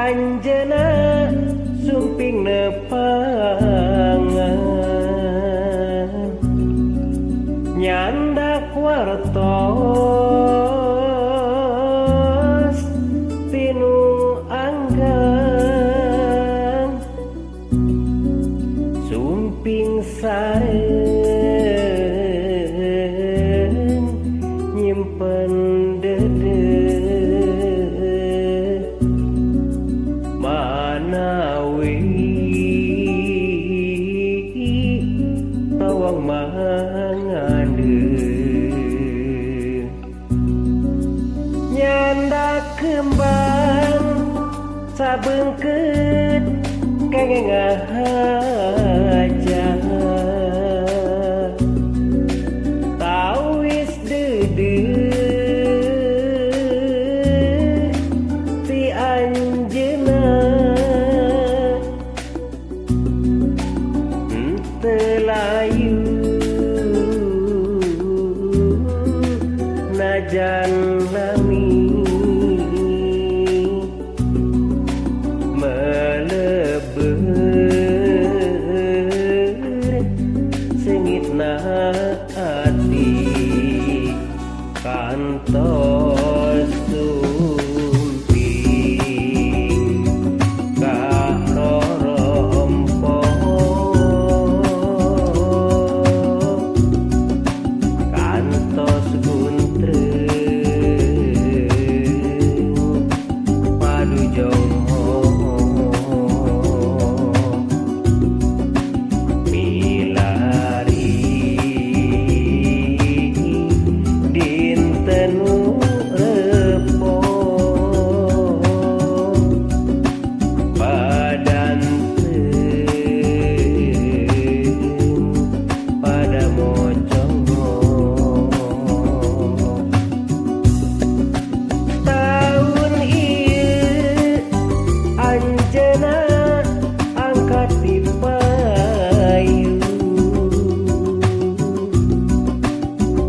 anjeuna sumping nepangan nyandak wartos tinu anggang sumping sareng nyimpen dede manawi tawang mangandeu nyandak kembang sabeungkeut kengeng aja tawis dedeuh ti anjeuna telayu najan lami melebeur sengitna ati kantos sumping karorompo kantos guntreng padu jongho milari dinten repo badan pada mocongo tahun ieu anjeuna angkat di payu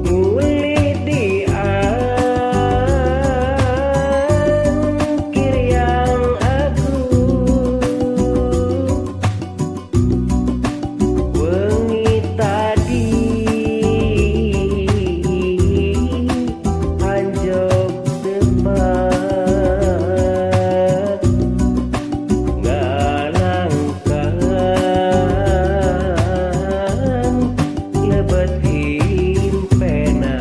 nguli di angkir yang agung wengi tadi anjog depan ngalangkan lebet himpenan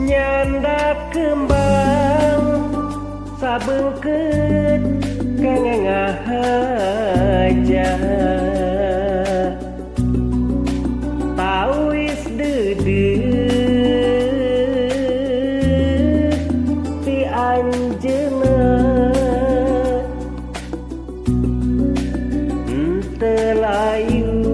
nyandak kembang sabeungkeut kengeng aja tawis dedeuh ti anjeuna telayu